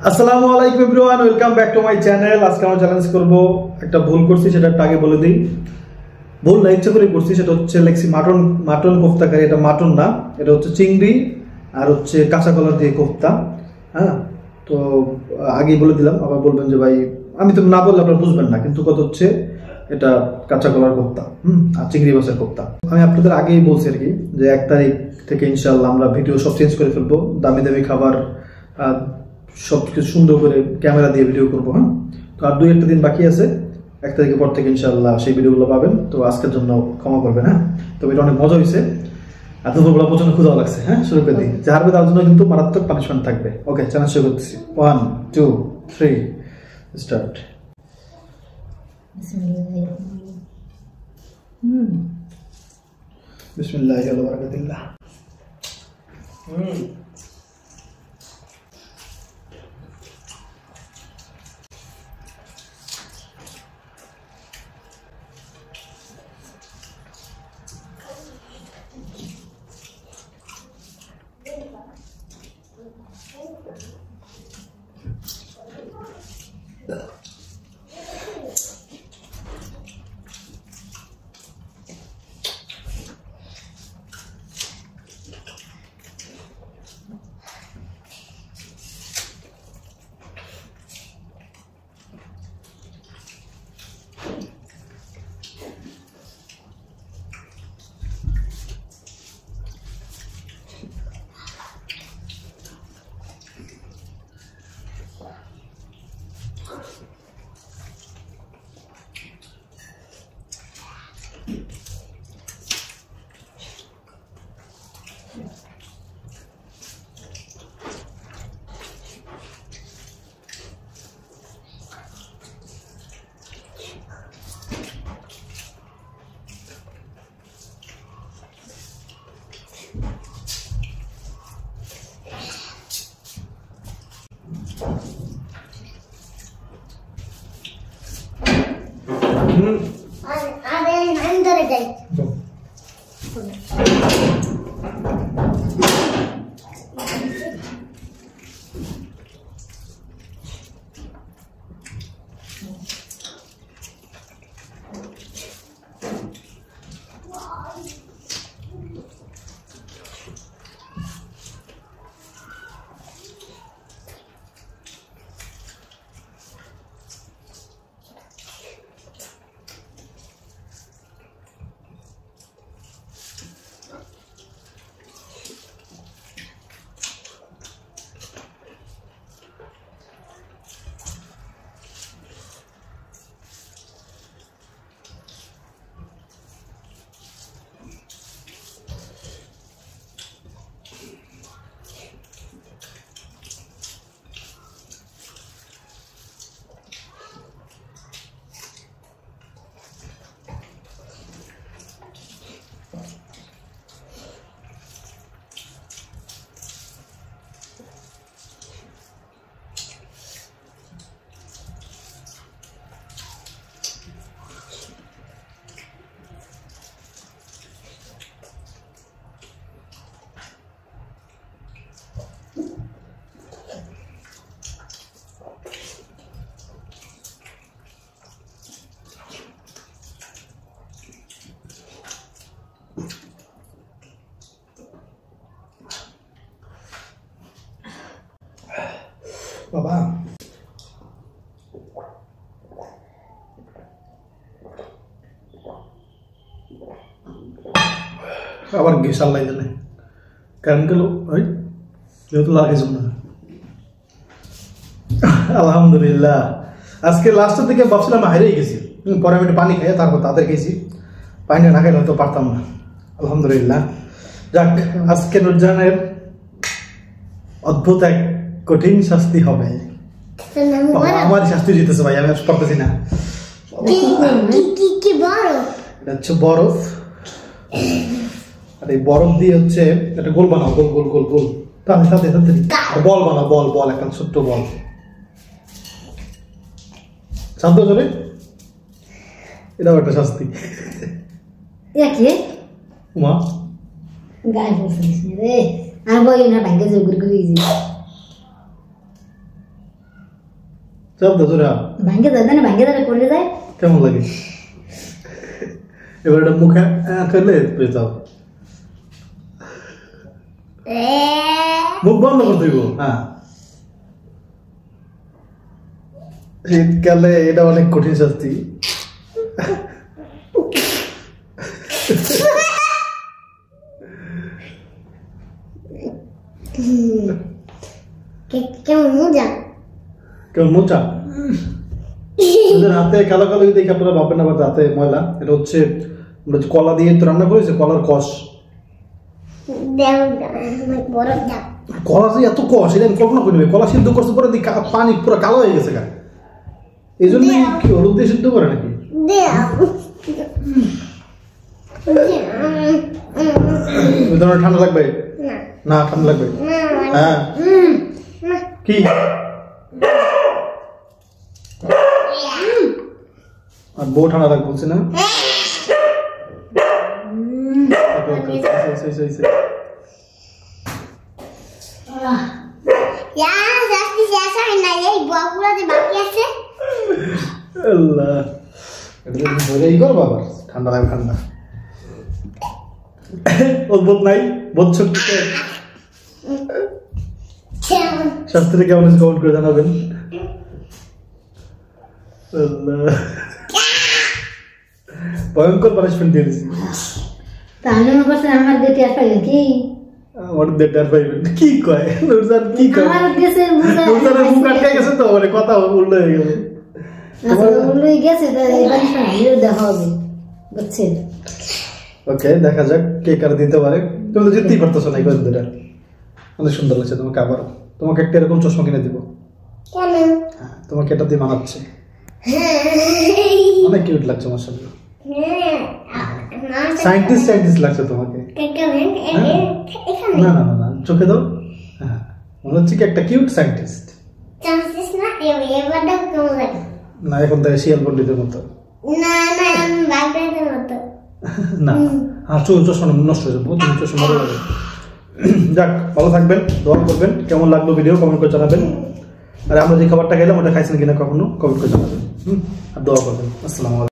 আসসালামু আলাইকুম everyone, welcome back to my channel. আজকে আমরা চ্যালেঞ্জ করব, একটা ভুল করছি সেটা আগে বলে দিই। ভুল না, ইচ্ছা করে করছি। সেটা হচ্ছে লেক্সি মাটন কোফতা কারি। এটা মাটন না, এটা হচ্ছে চিংড়ি আর হচ্ছে কাঁচা কলার দিয়ে কোফতা। হ্যাঁ, তো আগেই বলে দিলাম, আবার বলবেন যে ভাই আমি তো না বললে আপনারা বুঝবেন না, কিন্তু কথা হচ্ছে এটা কাঁচা কলার কোফতা আর চিংড়ি মাছের কোফতা। আমি আপনাদের আগেই বলছি আর কি যে 1 তারিখ থেকে ইনশাল্লাহ আমরা ভিডিও সব চেঞ্জ করে ফেলবো। দামি দামি খাবার, সব কিছু সুন্দর করে ক্যামেরা দিয়ে ভিডিও করবো। হ্যাঁ, তো আর 2-1 দিন বাকি আছে। 1 তারিখের পর থেকে ইনশাল্লাহ সেই ভিডিওগুলো পাবেন। তো আজকের জন্য ক্ষমা করবেন। হ্যাঁ, তো এটা অনেক মজা হয়েছে আর দুপুরবেলা প্রচন্ড ক্ষুধা লাগছে। হ্যাঁ, শুরু করে দিই। যে হারবে তার জন্য কিন্তু মারাত্মক পানিশমেন্ট থাকবে। ওকে, চ্যালেঞ্জ শুরু করতেছি। 1 2 3 স্টার্ট। বিসমিল্লাহি ওয়া বারাকাতুল্লাহ। বাবা আবার গ্যাস আল্লাই দিলে কারেন্ট গেল। ওই যেহেতু লাগাইছ না, আলহামদুলিল্লাহ। আজকে লাস্টের দিকে ভাবছিলাম হারিয়ে গেছি, পরে আমি একটু পানি খাই, তারপর তাদের খেয়েছি। পানিটা না খাইলে হয়তো পারতাম না। আলহামদুলিল্লাহ। যাক, আজকে নুরজাহানের অদ্ভুত এক কঠিন শাস্তি হবে। আমার শাস্তি জিতেছে ভাই, আমি পারতেছি না। এটা হচ্ছে বরফ, আর এই বরফ দিয়ে হচ্ছে একটা গোল বানাও, গোল গোল গোল গোল। তাতে বল বানাও, বল বল, একটা ছোট্ট বল। শান্ত চলে, এটাও একটা শাস্তি। মা গায়ে বসিস রে, আর বই না ভাগ্যে যোগ করে গিয়েছি। চাপ দাও জোরে ভাঙ্গে দেয় করে যায় কেমন লাগে এবার এটা মুখে করলে পেতাম মুখ বন্ধ করতে হইব হ্যাঁ শীতকালে এটা অনেক কঠিন শাস্তি কেমন মজা হাতে কালো কালো দেখে আপনারা ভাববেন আবার হাতে ময়লা এটা হচ্ছে কলা দিয়ে তো রান্না করেছে কলার কষ কলা যে এত কষ এটা আমি কল্পনা করি কলা সিদ্ধ করছে পরে পানি পুরো কালো হয়ে গেছে গা এই জন্য কি হলুদ দিয়ে সিদ্ধ করে নাকি ঠান্ডা লাগবে না ঠান্ডা লাগবে হ্যাঁ কি আর বউ ঠান্ডা লাগবে বলছি না ঠান্ডা লাগবে ঠান্ডা বোধ নাই বোধ শক্তি শাস্ত্রে কেমন কমেন্ট করে জানাবেন ভয়ঙ্কর পানিশমেন্ট দিয়ে দিছি আমার দেটি আর পাইবেন কি আমার দেটি আর পাইবেন কি কয় নুরজান কি কয় আমার দেশের নুরজান মুখ আটকে গেছে তো মানে কথা উল্টো হয়ে গেল উল্টো গেছে দেখা হবে বুঝছেন ওকে দেখা যাক কে কার দিতে পারে তুমি তো জিততেই পারতেছো না এই গল্পটা অনেক সুন্দর লাগছে তোমাকে আবার তোমাকে একটা এরকম চশমা কিনে দিব কেন তোমাকে এটা দিয়ে মানাচ্ছে অনেক কিউট লাগছে মাশাআল্লাহ সায়েন্টিস্ট লাগছে তোমাকে না না না না চোখে দাও হ্যাঁ মনে হচ্ছে কি একটা কিউট সায়েন্টিস্ট না এখন তো শিয়াল পণ্ডিতের মতো না আর চশমা নষ্ট হয়ে যাবো তুমি চশমা মরে যাবে যাক ভালো থাকবেন দোয়া করবেন কেমন লাগলো ভিডিও কমেন্ট করে জানাবেন আর আমরা যে খাবারটা খাইলাম ওটা খাইছেন কিনা কখনো কমেন্ট করে জানাবেন আর দোয়া করবেন আসসালামু আলাইকুম